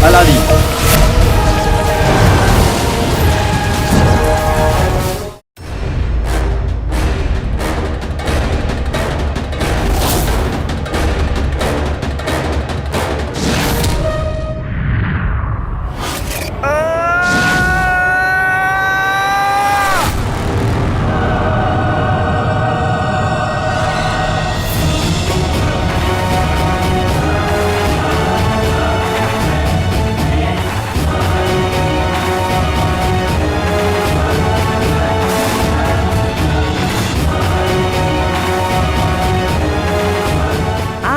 আলাদি।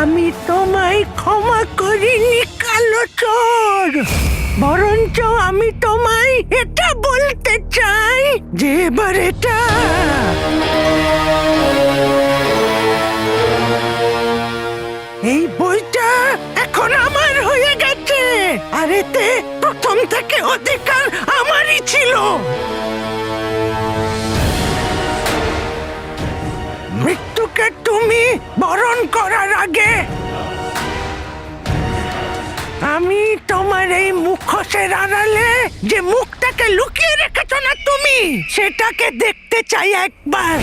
আমি তোমায় ক্ষমা করিনি কালো চোর, বরঞ্চ আমি তোমায় এটা বলতে চাই যে এবার এটা এই বইটা এখন আমার হয়ে গেছে, আর এতে প্রথম থেকে অধিকার আমারই ছিল। মৃত্যুকে তুমি বরণ করার আগে আমি তোমার এই মুখোশের আড়ালে যে মুখটাকে লুকিয়ে রেখেছ না তুমি, সেটাকে দেখতে চাই একবার।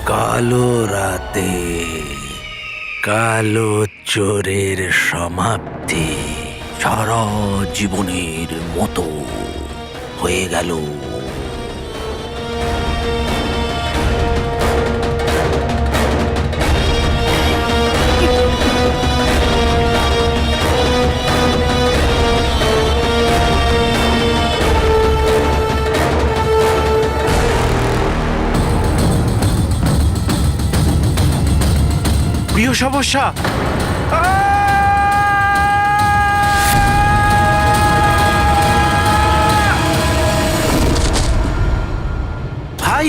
কালো রাতে কালো চোরের সমাপ্তি সারা জীবনের মতো হয়ে গেল। প্রিয় সমস্যা, ভাই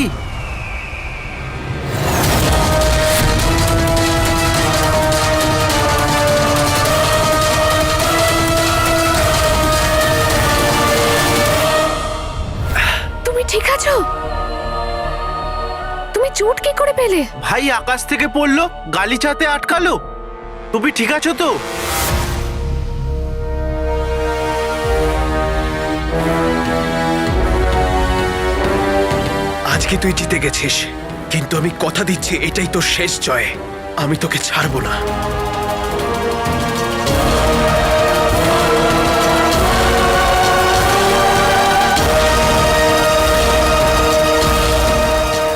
তুমি ঠিক আছো? তুমি চোট কি করে পেলে? ভাই আকাশ থেকে পড়লো, গালিচাতে আটকালো। তুমি ঠিক আছো তো? আজকে তুই জিতে গেছিস, কিন্তু আমি কথা দিচ্ছি এটাই তোর শেষ জয়। আমি তোকে ছাড়বো না।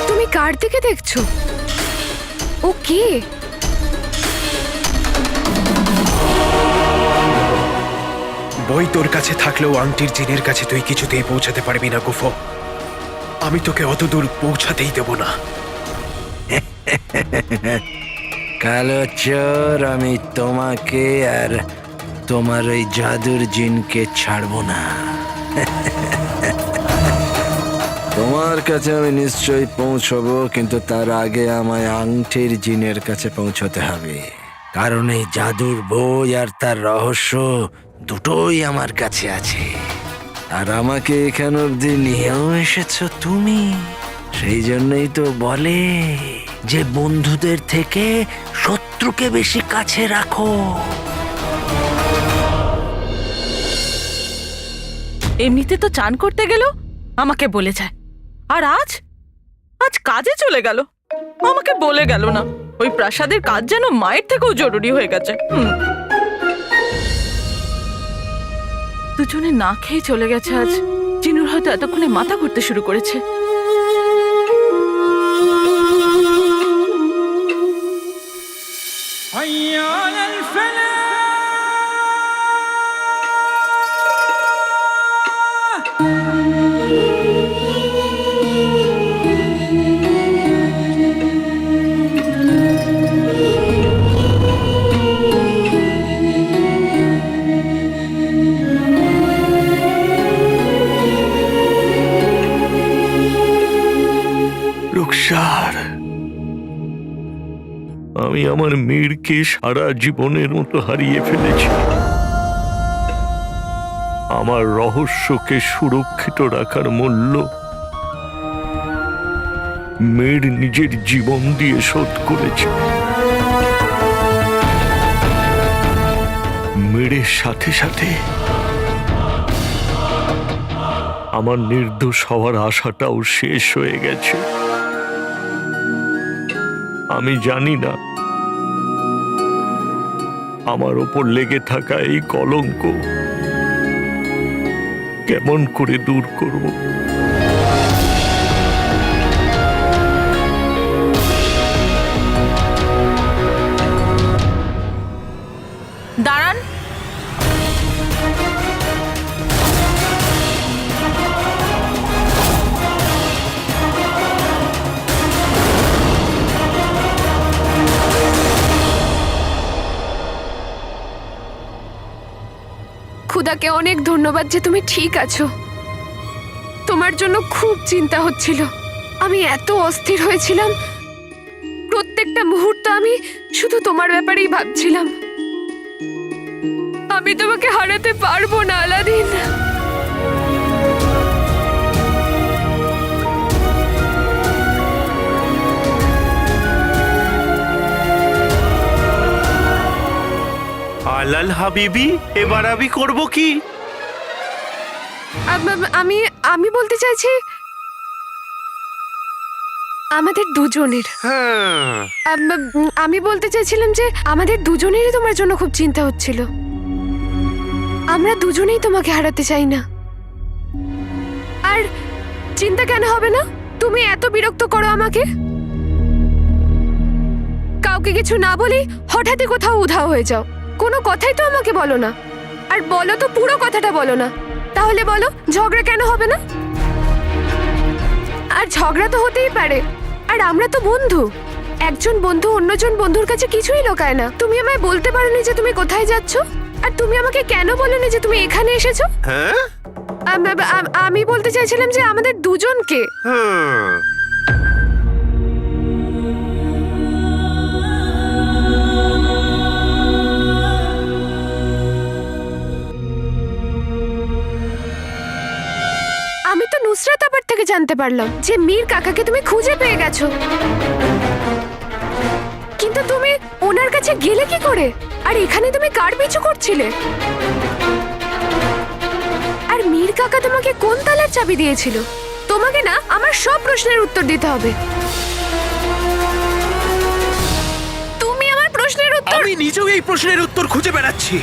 তুমি কার দিকে দেখছো? ও কে? বই তোর কাছে থাকলেও আংটির জিনের কাছে তুই কিছুতেই পৌঁছাতে পারবি না গুফো। আমি তোকে অত দূর পৌঁছাতেই দেব না। কালো চোর, আমি তোমাকে আর তোমার ওই জাদুর জিনকে ছাড়বো না। তোমার কাছে আমি নিশ্চয়ই পৌঁছবো, কিন্তু তার আগে আমায় আংটির জিনের কাছে পৌঁছতে হবে, কারণ এই জাদুর বই আর তার রহস্য দুটোই আমার কাছে আছে। আর আমাকে এখান অব্দি নিয়েও এসেছো তুমি। সেই জন্যই তো বলে যে বন্ধুদের থেকে শত্রুকে বেশি কাছে রাখো। এমনিতে তো চান করতে গেল আমাকে বলে যায়, আর আজ আজ কাজে চলে গেল, আমাকে বলে গেল না। ওই প্রাসাদের কাজ যেন মায়ের থেকেও জরুরি হয়ে গেছে। দুজনে না খেয়ে চলে গেছে আজ। চিনুর হয়তো এতক্ষণে মাথা ঘুরতে শুরু করেছে। রুকসার, আমি আমার মেয়েকে সারা জীবনের মতো হারিয়ে ফেলেছি। আমার রহস্যকে সুরক্ষিত রাখার মূল্য মেয়ের নিজের জীবন দিয়ে শোধ করেছে। মেয়ের সাথে সাথে আমার নির্দোষ হওয়ার আশাটাও শেষ হয়ে গেছে। আমি জানি না আমার ওপর লেগে থাকা এই কলঙ্ক কেমন করে দূর করব। দাঁড়ান। খুদাকে অনেক ধন্যবাদ যে তুমি ঠিক আছো। তোমার জন্য খুব চিন্তা হচ্ছিল, আমি এত অস্থির হয়েছিলাম। প্রত্যেকটা মুহূর্ত আমি শুধু তোমার ব্যাপারেই ভাবছিলাম। আমি তোমাকে হারাতে পারবো না আলাদিন। আলাল হাবিবি, এবার আমি করব কি? আমি আমি বলতে চাইছি আমাদের দুজনের। হ্যাঁ, আমি বলতে চাইছিলাম যে আমাদের দুজনেরই তোমার জন্য খুব চিন্তা হচ্ছিল। আমরা দুজনেই তোমাকে হারাতে চাই না। আর চিন্তা কেন হবে না? তুমি এত বিরক্ত করো আমাকে, কাউকে কিছু না বলি হঠাৎই কোথাও উধাও হয়ে যাও। কোনো কথাই তো আমাকে বলো না, আর বলো তো পুরো কথাটা বলো না। তাহলে বলো ঝগড়া কেন হবে না? আর ঝগড়া তো হতেই পারে, আর আমরা তো বন্ধু। একজন বন্ধু অন্যজন বন্ধুর কাছে কিছুই লুকায় না। তুমি আমায় বলতে পারোনি যে তুমি কোথায় যাচ্ছ, আর তুমি আমাকে কেন বলোনি যে তুমি এখানে এসেছো? হ্যাঁ, আমি বলতে চাইছিলাম যে আমাদের দুজনকে। হ্যাঁ। আমি তো নুসরাত আবার থেকে জানতে পারলাম যে মীর কাকাকে তুমি খুঁজে পেয়ে গেছো, কিন্তু তুমি ওনার কাছে গেলে কি করে? আর এখানে তুমি কার পিছু করছিলে? আর মীর কাকা তোমাকে কোন তালার চাবি দিয়েছিল? তোমাকে না আমার সব প্রশ্নের উত্তর দিতে হবে। তুমি আমার প্রশ্নের উত্তর। আমি নিজেও এই প্রশ্নের উত্তর খুঁজে বেড়াচ্ছি।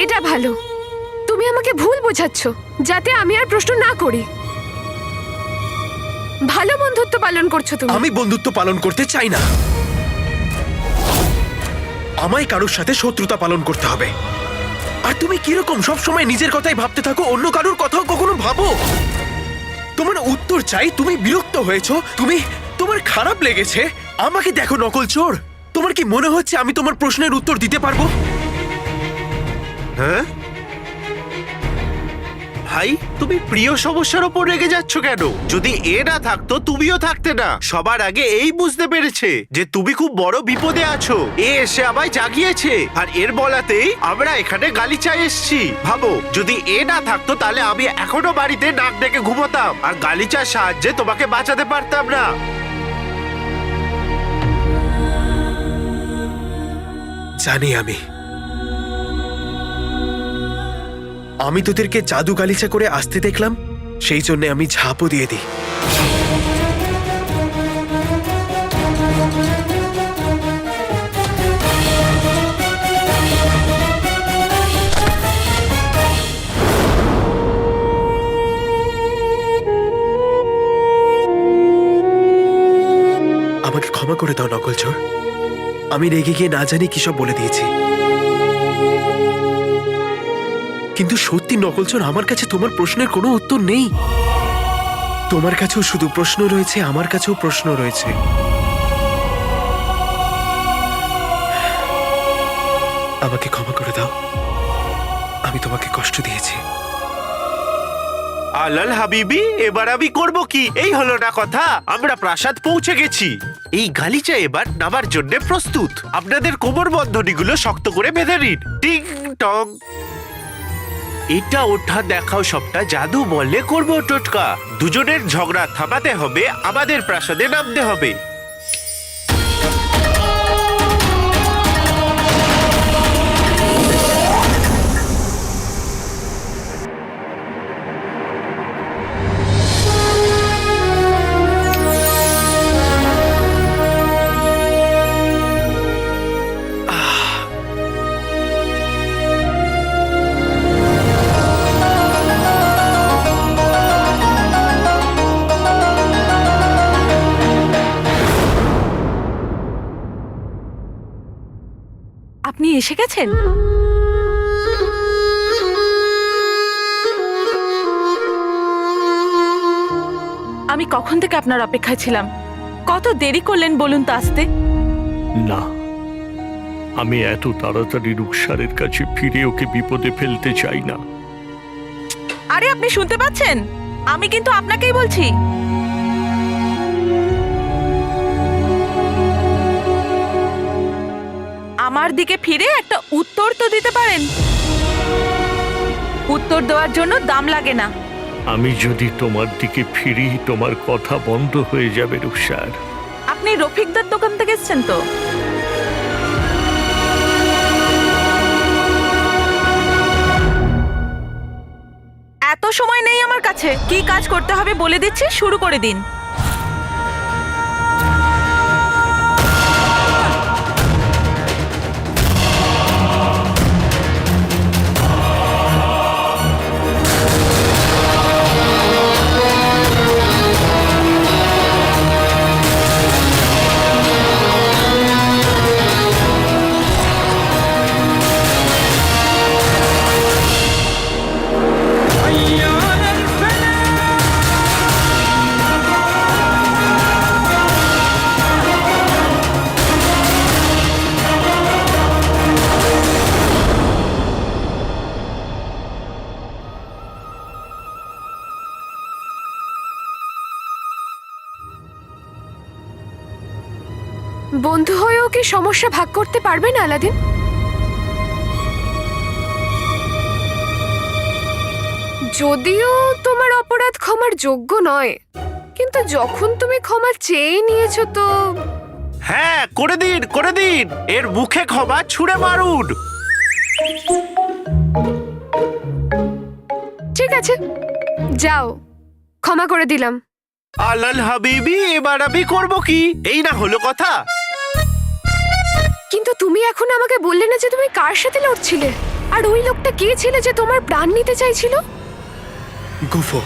এটা ভালো, তুমি আমাকে ভুল বোঝাচ্ছ যাতে আমি আর প্রশ্ন না করি। ভালো বন্ধুত্ব পালন করছো তুমি। আমি বন্ধুত্ব পালন করতে চাই না। আমায় কারোর সাথে শত্রুতা পালন করতে হবে। আর তুমি কিরকম সব সময় নিজের কথাই ভাবতে থাকো, অন্য কারোর কথাও কখনো ভাবো? তোমার উত্তর চাই। তুমি বিরক্ত হয়েছো, তোমার খারাপ লেগেছে। আমাকে দেখো নকল চোর। তোমার কি মনে হচ্ছে আমি তোমার প্রশ্নের উত্তর দিতে পারবো? হ্যাঁ ভাই, তুমি প্রিয় সমস্যার ওপর রেগে যাচ্ছ কেন? যদি এ না থাকতো তুমিও থাকতে না। সবার আগে এই বুঝতে পেরেছে যে তুমি খুব বড় বিপদে আছো। এ এসে আমায় জাগিয়েছে, আর এর বলাতেই আমরা এখানে গালিচায় এসেছি। ভাবো, যদি এ না থাকতো তাহলে আমি এখনো বাড়িতে নাক ডেকে ঘুমোতাম, আর গালিচার সাহায্যে তোমাকে বাঁচাতে পারতাম না। জানি আমি তোদেরকে জাদু গালিচা করে আসতে দেখলাম, সেই জন্য আমি ঝাঁপও দিয়ে দিই। করে দাও নকলচোর। আমি রেগে গিয়ে না জানি কি সব বলে দিয়েছি। কিন্তু সত্যি নকলচোর, আমার কাছে তোমার প্রশ্নের কোনো উত্তর নেই। তোমার কাছেও শুধু প্রশ্ন রয়েছে, আমার কাছেও প্রশ্ন রয়েছে। আমাকে ক্ষমা করে দাও, আমি তোমাকে কষ্ট দিয়েছি। আলাল হাবিবি, এবার আমি করব কি? এই হলো না কথা, আমরা প্রাসাদ পৌঁছে গেছি। এই গালিচা এবার নামার জন্য প্রস্তুত। আপনাদের কোমর বন্ধনীগুলো শক্ত করে বেঁধে নিন। টিং টং। এটা ওঠা দেখাও সবটা জাদু বললে করবো টোটকা। দুজনের ঝগড়া থামাতে হবে, আমাদের প্রাসাদে নামতে হবে। আপনি এসে গেছেন? আমি কখন থেকে আপনার অপেক্ষায় ছিলাম। কত দেরি করলেন বলুন তো আসতে। না, আমি এত তাড়াতাড়ি রুকসারের কাছে ফিরে ওকে বিপদে ফেলতে চাই না। আরে আপনি শুনতে পাচ্ছেন? আমি কিন্তু আপনাকেই বলছি। আমার দিকে ফিরে একটা উত্তর তো দিতে পারেন। উত্তর দেওয়ার জন্য দাম লাগে না। আমি যদি তোমার দিকে ফিরি, তোমার কথা বন্ধ হয়ে যাবে রুকসার। আপনি রফিকদার দোকান থেকে এসেছেন তো? এত সময় নেই আমার কাছে। কি কাজ করতে হবে বলে দিচ্ছি, শুরু করে দিন। বন্ধু হয়েও কি সমস্যা ভাগ করতে পারবে না আলাদিন? যদিও তোমার অপরাধ ক্ষমার যোগ্য নয়, কিন্তু যখন তুমি ক্ষমা চেয়ে নিয়েছো তো হ্যাঁ, করে দিন, করে দিন। এর মুখে ক্ষমা ছুঁড়ে মারুন। ঠিক আছে, যাও, ক্ষমা করে দিলাম। আলাল হাবিবি, এবার আমি করব কি? এই না হলো কথা। কিন্তু তুমি এখন আমাকে বললে না যে তুমি কার সাথে লড়ছিলে, আর ওই লোকটা কে ছিল যে তোমার প্রাণ নিতে চাইছিল? গুফো।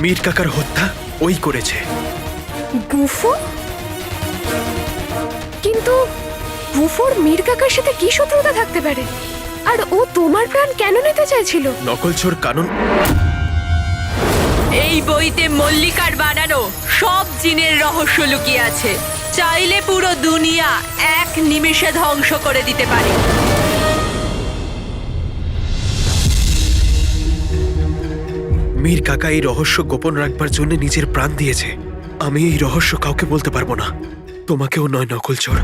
মীর কাকার হত্যা ওই করেছে। গুফো? কিন্তু গুফোর মীর কাকার সাথে কি শত্রুতা থাকতে পারে? আর ও তোমার প্রাণ কেন নিতে চাইছিল? নকলচোর কানুন। এই বইতে মল্লিকার বানানো সব জিনের রহস্য লুকিয়ে আছে। চাইলে পুরো দুনিয়া এক নিমেষে ধ্বংস করে দিতে পারে। মীর কাকা এই রহস্য গোপন রাখবার জন্য নিজের প্রাণ দিয়েছে। আমি এই রহস্য কাউকে বলতে পারবো না, তোমাকেও নয় নকলচোর।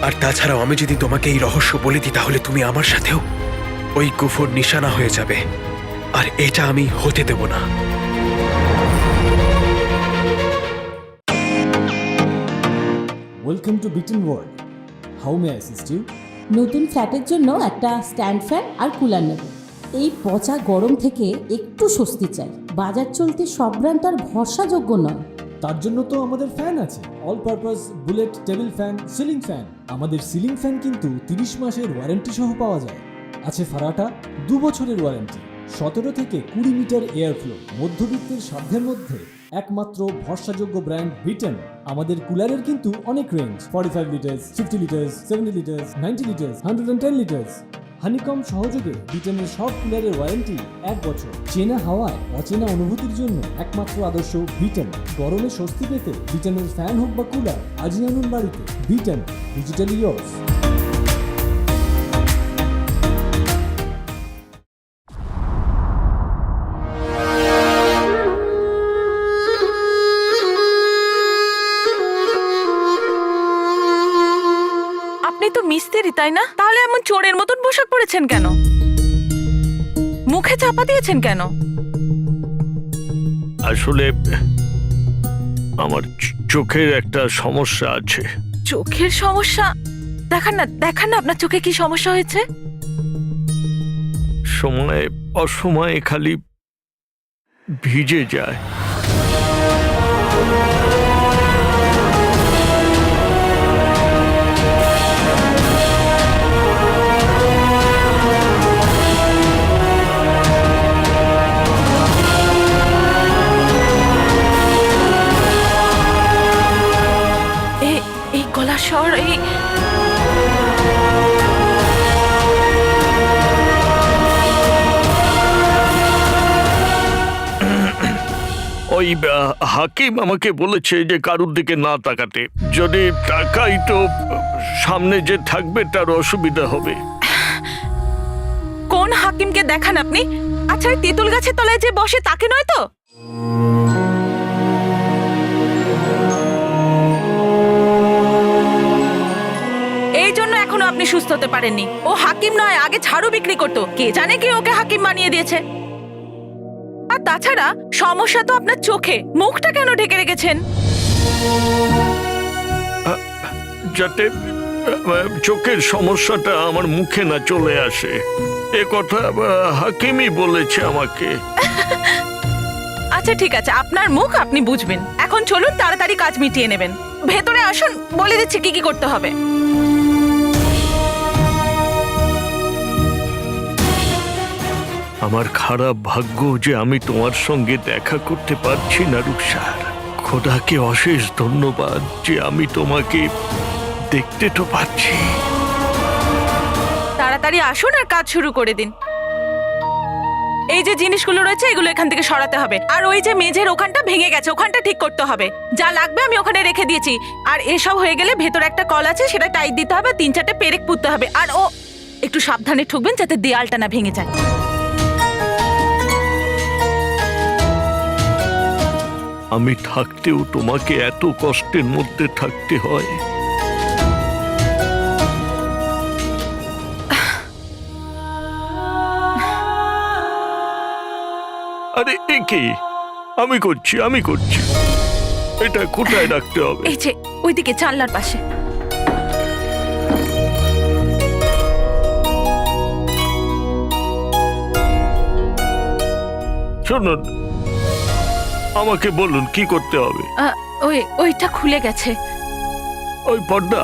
আর তাছাড়াও আমি যদি তোমাকে এই রহস্য বলে দিই, তাহলে তুমি আমার সাথেও ওই গুফোর নিশানা হয়ে যাবে, আর এটা আমি হতে দেব না। Welcome to Biten world. How may I assist you? নতুন ফ্ল্যাটের জন্য একটা স্ট্যান্ড ফ্যান আর কুলার নেব। এই পচা গরম থেকে একটু স্বস্তি চাই। বাজার চলতে সব ব্র্যান্ড আর ভরসাযোগ্য নয়। তার জন্য তো আমাদের ফ্যান আছে, all purpose bullet table fan, ceiling fan. আমাদের সিলিং ফ্যান কিন্তু 30 মাসের ওয়ারেন্টি সহ পাওয়া যায়। আছে ফারাটা 2 বছরের ওয়ারেন্টি, 17 থেকে 20 মিটার এয়ার ফ্লো, মধ্যবিত্তের সাধ্যের মধ্যে একমাত্র ভরসাযোগ্য ব্র্যান্ড বিটেন। আমাদের কুলারের কিন্তু অনেক range, 45 litres, 50 litres, 70 litres, 90 litres, 110 litres. Honeycomb সহযোগে বিটেনের সব কুলারের ওয়ারেন্টি 1 বছর। চেনা হাওয়ায় অচেনা অনুভূতির জন্য একমাত্র আদর্শ বিটেন। গরমে স্বস্তি পেতে বিটেনের ফ্যান হোক বা কুলার, আজই আনুন বাড়িতে। Beaten, digitally years. আপনি তো মিস্ত্রি তাই না? তাহলে এমন চোরের মতন পোশাক পরেছেন কেন? মুখে চাপা দিয়েছেন কেন? আসলে আমার চোখের একটা সমস্যা আছে। চোখের সমস্যা? দেখান না, দেখান না আপনার চোখে কি সমস্যা হয়েছে। সময় অসময়ে খালি ভিজে যায়। এই গলার স্বর, এই ওই হাকিম আমাকে বলেছে যে কারুর দিকে না তাকাতে। যদি তাকাই তো সামনে যে থাকবে তার অসুবিধা হবে। কোন হাকিমকে দেখান আপনি? আচ্ছা, ওই তেঁতুল গাছের তলায় যে বসে তাকে নয় তো? এই জন্য এখনো আপনি সুস্থ হতে পারেননি। ও হাকিম নয়, আগে ঝাড়ু বিক্রি করতো। কে জানে কি ওকে হাকিম বানিয়ে দিয়েছে। আর তাছাড়া সমস্যা তো আপনার চোখে। মুখটা কেন ঢেকে রেখেছেন? যাতে চোখের সমস্যাটা আমার মুখে না চলে আসে, এ কথা হাকিমই বলেছে আমাকে। আচ্ছা ঠিক আছে, আপনার মুখ আপনি বুঝবেন। এখন চলুন তাড়াতাড়ি কাজ মিটিয়ে নেবেন। ভেতরে আসুন, বলে দিচ্ছি কি কি করতে হবে। আমার খারাপ ভাগ্য যে আমি তোমার সঙ্গে দেখা করতে পারছি না রূপসার। খোদাকে অশেষ ধন্যবাদ যে আমি তোমাকে দেখতে তো পাচ্ছি। তাড়াতাড়ি আসুন আর কাজ শুরু করে দিন। এই যে জিনিসগুলো রয়েছে এগুলো এখান থেকে সরাতে হবে। আর ওই যে মেঝের ওখানটা ভেঙে গেছে, ওখানটা ঠিক করতে হবে। যা লাগবে আমি ওখানে রেখে দিয়েছি। আর এসব হয়ে গেলে ভেতরে একটা কল আছে, সেটা টাইট দিতে হবে। 3-4টে পেরেক পুঁততে হবে। আর ও একটু সাবধানে ঠুকবেন যাতে দেয়ালটা না ভেঙে যায়। আমি থাকতেও তোমাকে এত কষ্টের মধ্যে থাকতে হয়। আরে এ কি? আমি করছি। এটা কোথায় রাখতে হবে? এই যে ওইদিকে জানলার পাশে। শুনুন, আমাকে বলুন কি করতে হবে। ওইটা খুলে গেছে। ওই পর্দা?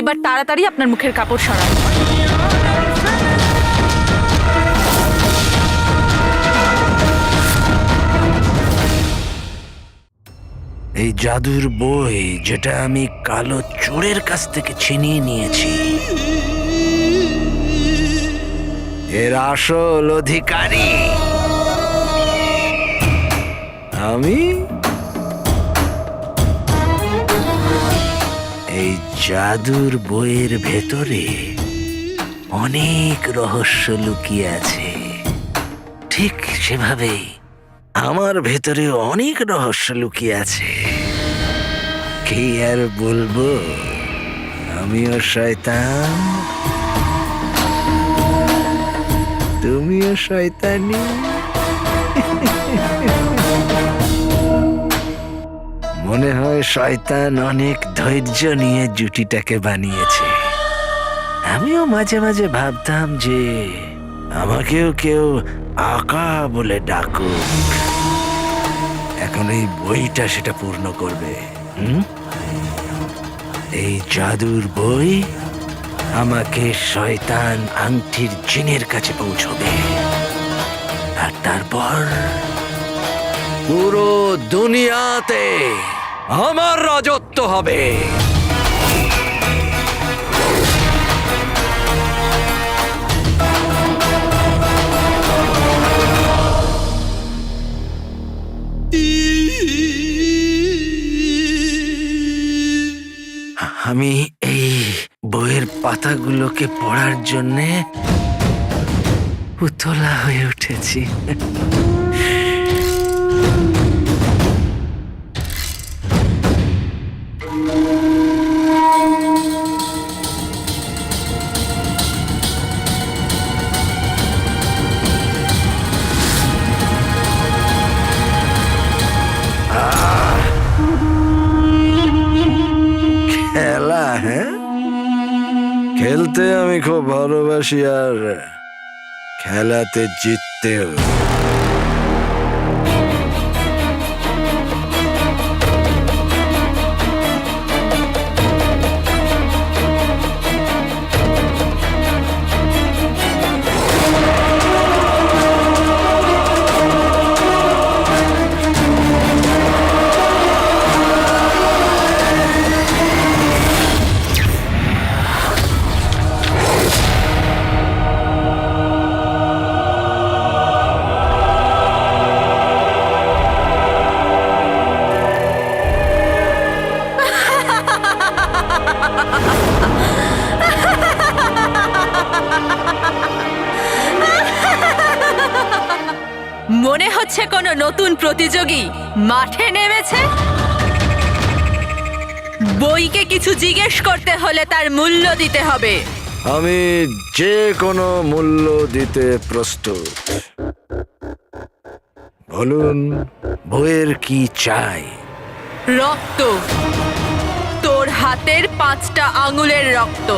এবার তাড়াতাড়ি আপনার মুখের কাপড় সরান। এই জাদুর বই যেটা আমি কালো চোরের কাছ থেকে ছিনিয়ে নিয়েছি, এর আসল অধিকারী আমি। এই জাদুর বইয়ের ভেতরে অনেক রহস্য লুকিয়ে আছে। ঠিক সেভাবেই আমার ভেতরে অনেক রহস্য লুকিয়ে আছে। কি আর বলবো, আমিও শয়তান, তুমিও শয়তানি। মনে হয় শয়তান অনেক ধৈর্য নিয়ে জুটিটাকে বানিয়েছে। আমিও মাঝে মাঝে ভাবতাম যে আমাকেও কেউ আকা বলে ডাকুক। এখন এই বইটা সেটা পূর্ণ করবে। এই জাদুর বই আমাকে শয়তান আংটির জিনের কাছে পৌঁছবে, আর তারপর পুরো দুনিয়াতে আমার রাজত্ব হবে। আমি এই বইয়ের পাতাগুলোকে পড়ার জন্যে উতলা হয়ে উঠেছি। খেলা, হ্যাঁ, খেলতে আমি খুব ভালোবাসি, আর খেলাতে জিততেও। মনে হচ্ছে কোনো নতুন প্রতিযোগী মাঠে নেমেছে। বইকে কিছু জিজ্ঞেস করতে হলে তার মূল্য দিতে হবে। আমি যে কোনো মূল্য দিতে প্রস্তুত। বলুন, বইয়ের কি চাই? রক্ত, তোর হাতের 5টা আঙুলের রক্ত।